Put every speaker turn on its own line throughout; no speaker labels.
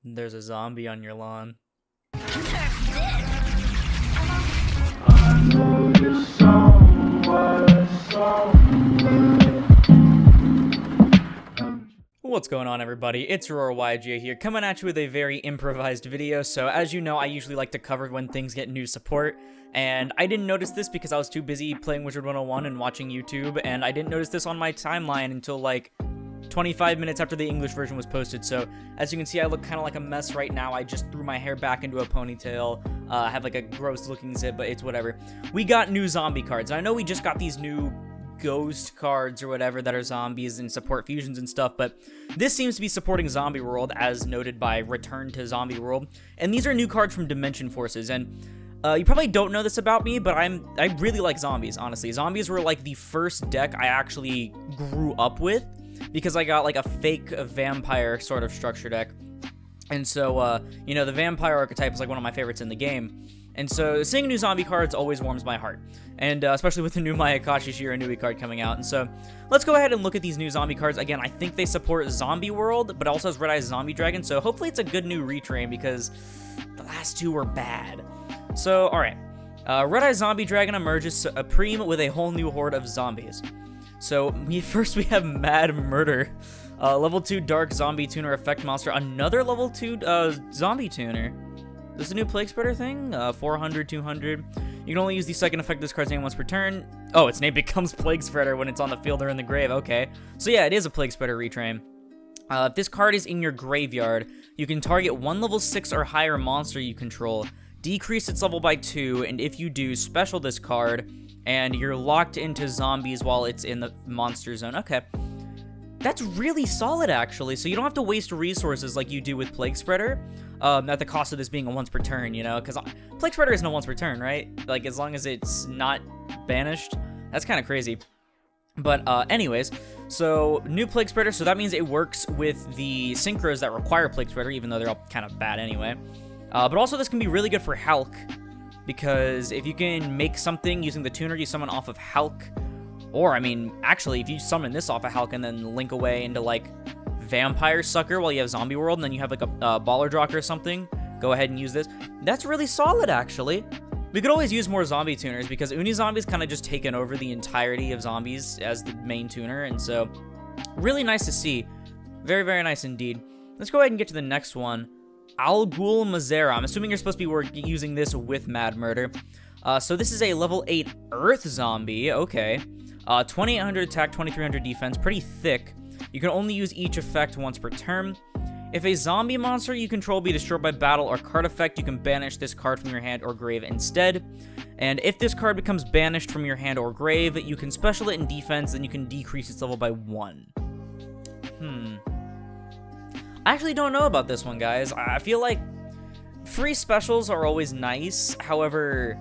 There's a zombie on your lawn. What's going on, everybody? It's Aurora YG here, coming at you with a very improvised video. So as you know, I usually like to cover when things get new support, and I didn't notice this because I was too busy playing Wizard 101 and watching YouTube, and I didn't notice this on my timeline until like 25 minutes after the English version was posted. So as you can see, I look kind of like a mess right now. I just threw my hair back into a ponytail. I have like a gross looking zip, but it's whatever. We got new zombie cards. I know we just got these new ghost cards or whatever that are zombies and support fusions and stuff, but this seems to be supporting Zombie World, as noted by Return to Zombie World. And these are new cards from Dimension Forces, and you probably don't know this about me, but I really like zombies, honestly. Zombies were like the first deck I actually grew up with, because I got like a fake vampire sort of structure deck. And so, you know, the vampire archetype is like one of my favorites in the game. And so seeing new zombie cards always warms my heart. And especially with the new Mayakashi Shiranui card coming out. And so let's go ahead and look at these new zombie cards. Again, I think they support Zombie World, but also has Red Eye Zombie Dragon. So hopefully it's a good new retrain, because the last two were bad. So, alright. Red Eye Zombie Dragon emerges supreme with a whole new horde of zombies. So first we have Mad Murder. Level 2 Dark Zombie Tuner Effect Monster. Another level 2 Zombie Tuner. Is this a new Plague Spreader thing? 400, 200. You can only use the second effect of this card's name once per turn. Oh, its name becomes Plague Spreader when it's on the field or in the grave. Okay. So yeah, it is a Plague Spreader retrain. If this card is in your graveyard, you can target one level 6 or higher monster you control, decrease its level by 2, and if you do, special this card, and you're locked into zombies while it's in the monster zone. Okay. That's really solid, actually, so you don't have to waste resources like you do with Plague Spreader, at the cost of this being a once per turn, you know, because Plague Spreader isn't a once per turn, right? Like, as long as it's not banished, that's kind of crazy. But, anyways, so, new Plague Spreader, so that means it works with the Synchros that require Plague Spreader, even though they're all kind of bad anyway. But also, this can be really good for Hulk, because if you can make something using the tuner you summon off of Hulk, or, I mean, actually, if you summon this off of Hulk and then link away into, like, Vampire Sucker while you have Zombie World, and then you have, like, a Baller Drock or something, go ahead and use this. That's really solid, actually. We could always use more zombie tuners, because Uni Zombie's kind of just taken over the entirety of zombies as the main tuner, and so, really nice to see. Very, very nice indeed. Let's go ahead and get to the next one. Algul Mozera. I'm assuming you're supposed to be using this with Mad Murder. So this is a level 8 Earth Zombie. Okay. 2800 attack, 2300 defense, pretty thick. You can only use each effect once per turn. If a zombie monster you control be destroyed by battle or card effect, you can banish this card from your hand or grave instead. And if this card becomes banished from your hand or grave, you can special it in defense, then you can decrease its level by 1. I actually don't know about this one, guys. I feel like free specials are always nice. However,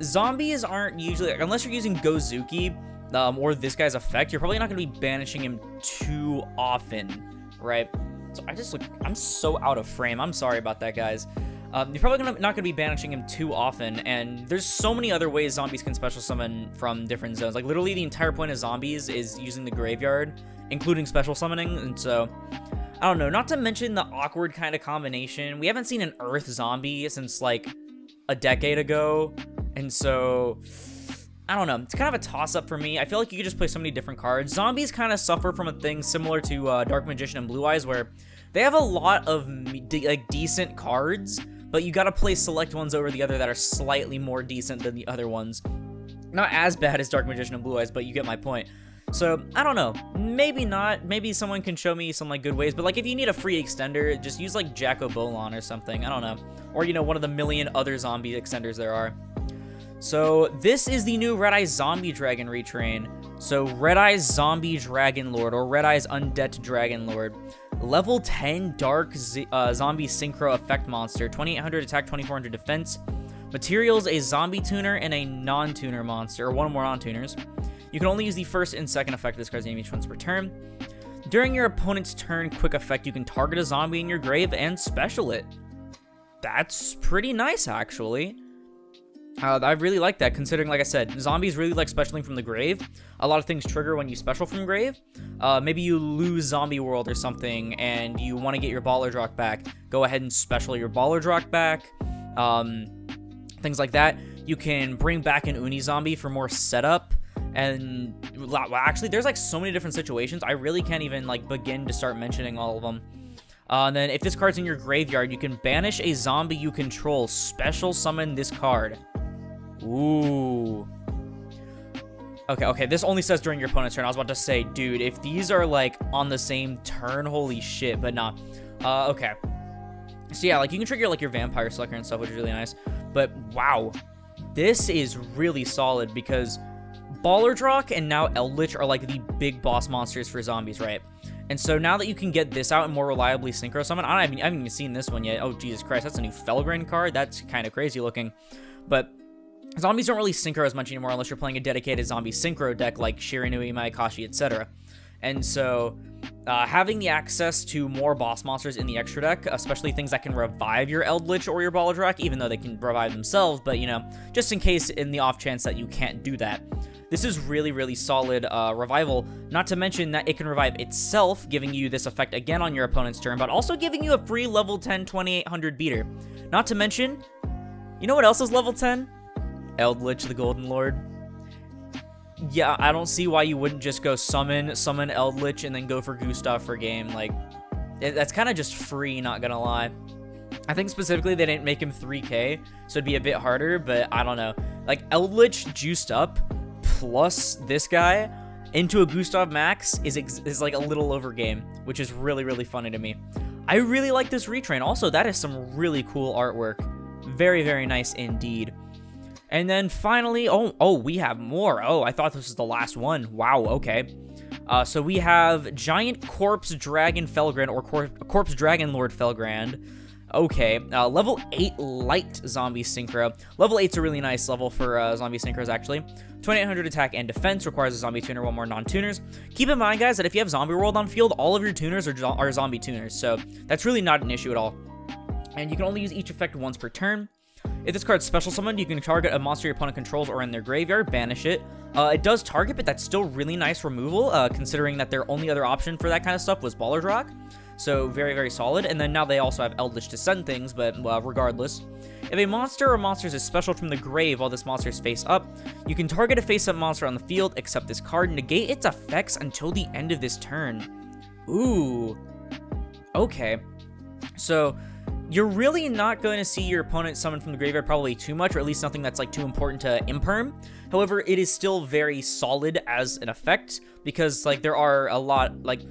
zombies aren't usually, unless you're using Gozuki, or this guy's effect, you're probably not going to be banishing him too often, right? So I'm so out of frame. I'm sorry about that, guys. You're probably not going to be banishing him too often, and there's so many other ways zombies can special summon from different zones. Like, literally the entire point of zombies is using the graveyard, including special summoning, and so, I don't know. Not to mention the awkward kind of combination. We haven't seen an Earth zombie since, like, a decade ago, and so, I don't know. It's kind of a toss-up for me. I feel like you could just play so many different cards. Zombies kind of suffer from a thing similar to Dark Magician and Blue Eyes, where they have a lot of decent cards, but you gotta play select ones over the other that are slightly more decent than the other ones. Not as bad as Dark Magician and Blue Eyes, but you get my point. So, I don't know. Maybe not. Maybe someone can show me some, like, good ways. But, like, if you need a free extender, just use, like, Jacko-Bolon or something. I don't know. Or, you know, one of the million other zombie extenders there are. So, this is the new Red Eye Zombie Dragon retrain. So, Red Eye's Zombie Dragon Lord, or Red Eye's Undead Dragon Lord. Level 10 Dark Zombie Synchro Effect Monster. 2800 attack, 2400 defense. Materials, a Zombie Tuner and a Non-Tuner monster, or one or more Non-Tuners. You can only use the first and second effect of this card's name each once per turn. During your opponent's turn quick effect, you can target a zombie in your grave and special it. That's pretty nice, actually. I really like that, considering, like I said, zombies really like specialing from the grave. A lot of things trigger when you special from grave. Maybe you lose Zombie World or something, and you want to get your Baller Drock back. Go ahead and special your Baller Drock back. Things like that. You can bring back an Uni Zombie for more setup. And, well, actually, there's, like, so many different situations. I really can't even, like, begin to start mentioning all of them. And then, if this card's in your graveyard, you can banish a zombie you control. Special summon this card. Ooh. Okay, this only says during your opponent's turn. I was about to say, dude, if these are, like, on the same turn, holy shit, but nah. Okay. So, yeah, like, you can trigger, like, your Vampire Sucker and stuff, which is really nice. But, wow. This is really solid because Baller Drock and now Eldritch are, like, the big boss monsters for zombies, right? And so now that you can get this out and more reliably Synchro Summon, I haven't even seen this one yet. Oh, Jesus Christ, that's a new Felgrin card. That's kind of crazy looking. But zombies don't really synchro as much anymore unless you're playing a dedicated zombie synchro deck like Shiranui, Maekashi, etc. And so having the access to more boss monsters in the extra deck, especially things that can revive your Eldritch or your Baller Drock, even though they can revive themselves, but, you know, just in case in the off chance that you can't do that. This is really, really solid revival, not to mention that it can revive itself, giving you this effect again on your opponent's turn, but also giving you a free level 10 2800 beater. Not to mention, you know what else is level 10? Eldritch the Golden Lord. Yeah, I don't see why you wouldn't just go summon Eldritch, and then go for Gustav for game. Like, that's kind of just free, not gonna lie. I think specifically they didn't make him 3k, so it'd be a bit harder, but I don't know. Like, Eldritch juiced up plus this guy into a Gustav Max is like a little over game, which is really, really funny to me. I really like this retrain. Also, that is some really cool artwork. Very, very nice indeed. And then finally, oh, we have more. Oh, I thought this was the last one. Wow, okay. So we have Giant Corpse Dragon Felgrand, or Corpse Dragon Lord Felgrand. Okay, level 8 light zombie synchro. Level 8's a really nice level for zombie synchros, actually. 2800 attack and defense, requires a zombie tuner, one more non-tuners. Keep in mind, guys, that if you have Zombie World on field, all of your tuners are zombie tuners, so that's really not an issue at all. And you can only use each effect once per turn. If this card's special summoned, you can target a monster your opponent controls or in their graveyard, banish it. It does target, but that's still really nice removal, considering that their only other option for that kind of stuff was Baller Drock. So very, very solid. And then now they also have Eldritch to send things, but regardless. If a monster or monsters is special from the grave while this monster is face up, you can target a face-up monster on the field, except this card, negate its effects until the end of this turn. Ooh. Okay. So you're really not going to see your opponent summon from the graveyard probably too much, or at least nothing that's like too important to imperm. However, it is still very solid as an effect, because like there are a lot, like,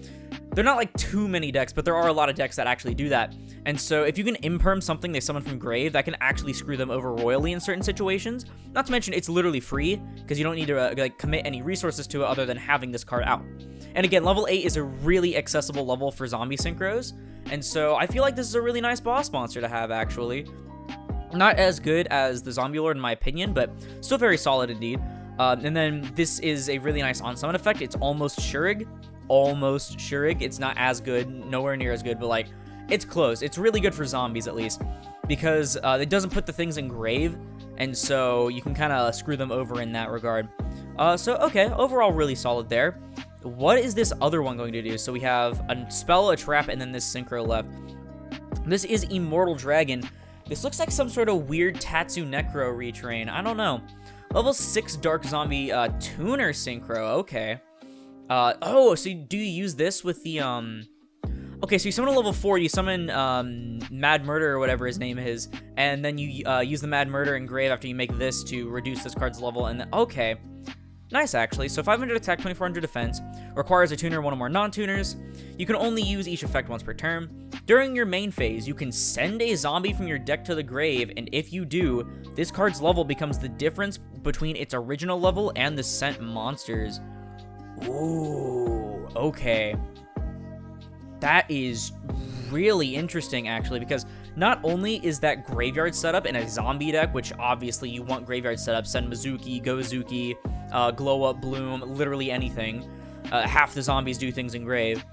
they're not like too many decks, but there are a lot of decks that actually do that. And so if you can imperm something they summon from grave, that can actually screw them over royally in certain situations. Not to mention it's literally free, because you don't need to like commit any resources to it other than having this card out. And again, level 8 is a really accessible level for zombie synchros, and so I feel like this is a really nice boss monster to have, actually. Not as good as the Zombie Lord in my opinion, but still very solid indeed. And then this is a really nice on-summon effect. It's almost Shurig. Almost Shurig. It's not as good, nowhere near as good, but like, it's close. It's really good for zombies, at least, because it doesn't put the things in grave, and so you can kind of screw them over in that regard. So, okay, overall really solid there. What is this other one going to do? So we have a spell, a trap, and then this synchro left. This is Immortal Dragon. This looks like some sort of weird Tatsu Necro retrain. I don't know. Level 6 Dark Zombie Tuner Synchro. Okay. Oh, so do you use this with the, Okay, so you summon a level 4, you summon, Mad Murder or whatever his name is, and then you, use the Mad Murder in grave after you make this to reduce this card's level, and then, okay. Nice, actually. So 500 attack, 2400 defense, requires a tuner, one or more non-tuners. You can only use each effect once per turn. During your main phase, you can send a zombie from your deck to the grave, and if you do, this card's level becomes the difference between its original level and the sent monsters. Ooh, okay. That is really interesting, actually, because not only is that graveyard setup in a zombie deck, which obviously you want graveyard setup, send Mizuki, Gozuki, Glow Up, Bloom, literally anything. Half the zombies do things in grave.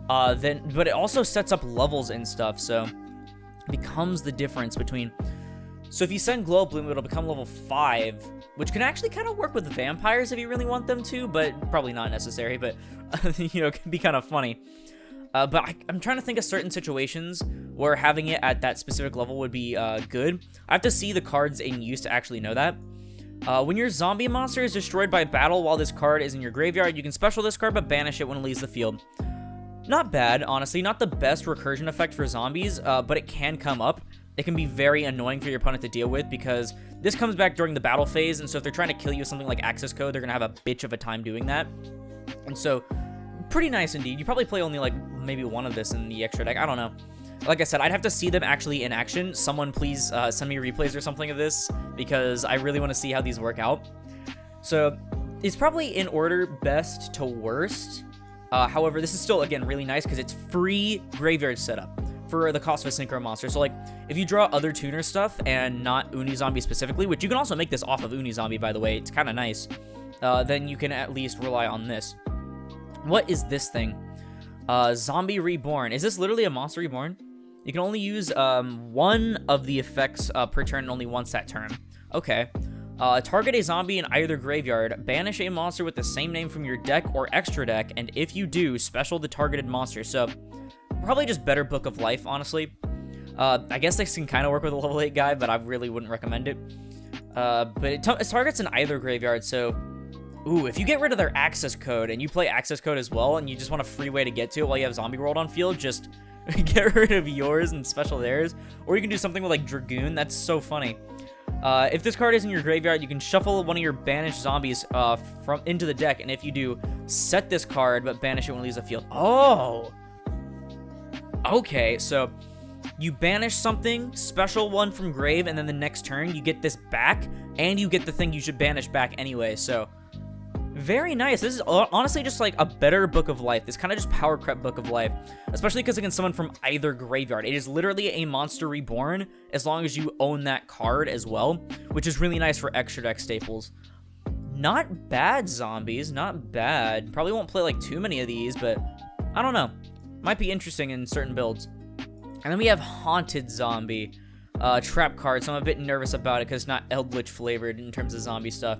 But it also sets up levels and stuff, so it becomes the difference between So if you send Glow Bloom, it'll become level 5, which can actually kind of work with vampires if you really want them to, but probably not necessary, but, you know, it can be kind of funny. But I'm trying to think of certain situations where having it at that specific level would be good. I have to see the cards in use to actually know that. When your zombie monster is destroyed by battle while this card is in your graveyard, you can special this card but banish it when it leaves the field. Not bad, honestly. Not the best recursion effect for zombies, but it can come up. It can be very annoying for your opponent to deal with because this comes back during the battle phase, and so if they're trying to kill you with something like access code, they're going to have a bitch of a time doing that. And so, pretty nice indeed. You probably play only like maybe one of this in the extra deck. I don't know. Like I said, I'd have to see them actually in action. Someone please send me replays or something of this because I really want to see how these work out. So, it's probably in order best to worst. However, this is still, again, really nice because it's free graveyard setup for the cost of a Synchro monster. So, like, if you draw other tuner stuff and not Unizombie specifically, which you can also make this off of Unizombie, by the way, it's kind of nice, then you can at least rely on this. What is this thing? Zombie Reborn. Is this literally a monster reborn? You can only use one of the effects per turn and only once that turn. Okay. Target a zombie in either graveyard, banish a monster with the same name from your deck or extra deck, and if you do, special the targeted monster. So, probably just better Book of Life, honestly. I guess this can kind of work with a level 8 guy, but I really wouldn't recommend it. But it targets in either graveyard, so... Ooh, if you get rid of their access code, and you play access code as well, and you just want a free way to get to it while you have Zombie World on field, just get rid of yours and special theirs. Or you can do something with, like, Dragoon. That's so funny. If this card is in your graveyard, you can shuffle one of your banished zombies into the deck, and if you do, set this card, but banish it when it leaves the field. Oh! Okay, so you banish something, special one from grave, and then the next turn you get this back, and you get the thing you should banish back anyway, so very nice. This is honestly just like a better Book of Life. This kind of just power crept Book of Life, especially because it can summon from either graveyard. It is literally a monster reborn as long as you own that card as well, which is really nice for extra deck staples. Not bad, zombies. Not bad. Probably won't play like too many of these, but I don't know. Might be interesting in certain builds. And then we have Haunted Zombie. Trap card, so I'm a bit nervous about it because it's not Eldritch flavored in terms of zombie stuff.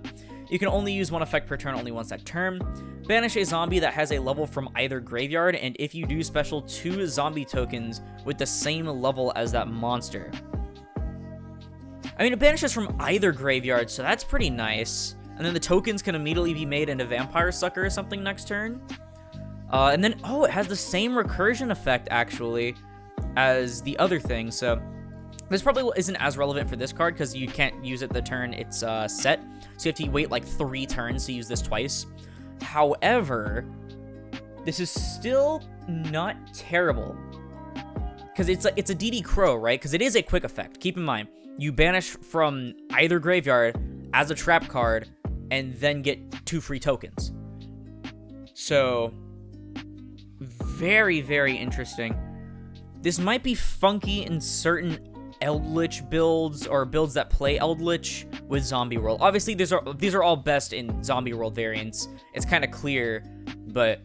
You can only use one effect per turn, only once that turn. Banish a zombie that has a level from either graveyard, and if you do, special 2 zombie tokens with the same level as that monster. I mean, it banishes from either graveyard, so that's pretty nice. And then the tokens can immediately be made into Vampire Sucker or something next turn. And then, oh, it has the same recursion effect, actually, as the other thing, so this probably isn't as relevant for this card because you can't use it the turn it's set, so you have to wait like 3 turns to use this twice. However, this is still not terrible because it's a DD Crow, right? Because it is a quick effect. Keep in mind, you banish from either graveyard as a trap card and then get 2 free tokens. So, very, very interesting. This might be funky in certain Eldritch builds or builds that play Eldritch with Zombie World. Obviously, these are all best in Zombie World variants. It's kind of clear, but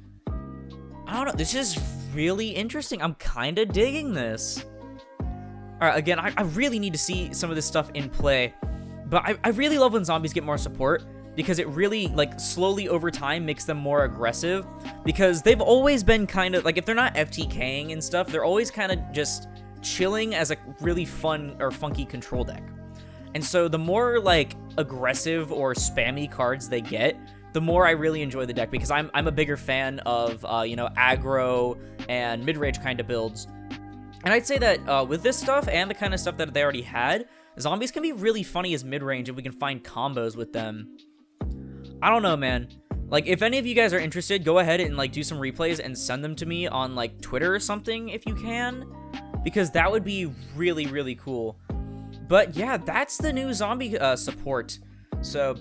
I don't know. This is really interesting. I'm kind of digging this. All right, again, I really need to see some of this stuff in play, but I really love when zombies get more support because it really, like, slowly over time makes them more aggressive because they've always been kind of, like, if they're not FTKing and stuff, they're always kind of just chilling as a really fun or funky control deck. And so the more, like, aggressive or spammy cards they get, the more I really enjoy the deck because I'm a bigger fan of, you know, aggro and mid-range kind of builds. And I'd say that with this stuff and the kind of stuff that they already had, zombies can be really funny as mid-range if we can find combos with them. I don't know, man. Like, if any of you guys are interested, go ahead and, like, do some replays and send them to me on, like, Twitter or something if you can, because that would be really, really cool. But yeah, that's the new zombie support. So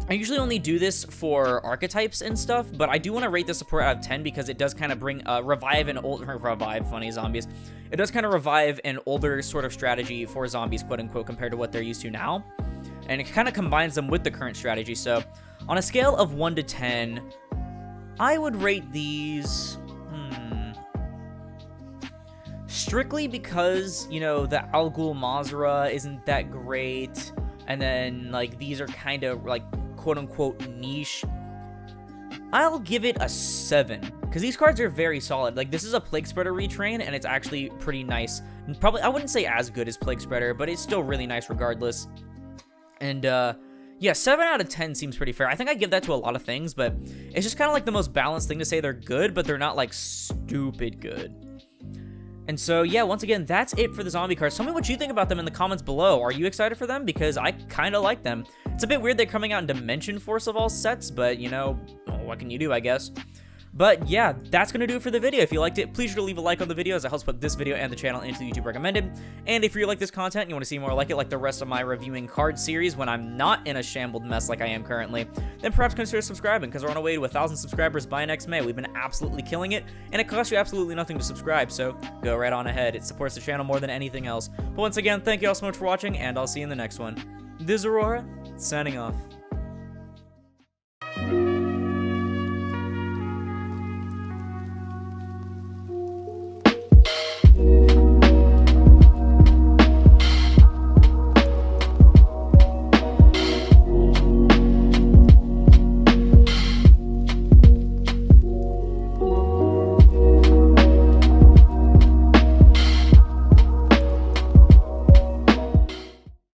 I usually only do this for archetypes and stuff, but I do want to rate the support out of 10 because it does kind of bring revive, funny zombies. It does kind of revive an older sort of strategy for zombies, quote unquote, compared to what they're used to now. And it kind of combines them with the current strategy. So on a scale of 1 to 10, I would rate these strictly because, you know, the Algul Mozera isn't that great, and then, like, these are kind of, like, quote-unquote niche, I'll give it a 7, because these cards are very solid. Like, this is a Plague Spreader retrain, and it's actually pretty nice. And probably, I wouldn't say as good as Plague Spreader, but it's still really nice regardless. And, yeah, 7 out of 10 seems pretty fair. I think I give that to a lot of things, but it's just kind of like the most balanced thing to say they're good, but they're not, like, stupid good. And so, yeah, once again, that's it for the zombie cards. Tell me what you think about them in the comments below. Are you excited for them? Because I kind of like them. It's a bit weird they're coming out in Dimension Force of all sets, but, you know, what can you do, I guess? But yeah, that's going to do it for the video. If you liked it, please sure to leave a like on the video as it helps put this video and the channel into the YouTube recommended. And if you like this content and you want to see more like it, like the rest of my reviewing card series when I'm not in a shambled mess like I am currently, then perhaps consider subscribing, because we're on our way to 1,000 subscribers by next May. We've been absolutely killing it, and it costs you absolutely nothing to subscribe, so go right on ahead. It supports the channel more than anything else. But once again, thank you all so much for watching, and I'll see you in the next one. This is Aurora, signing off.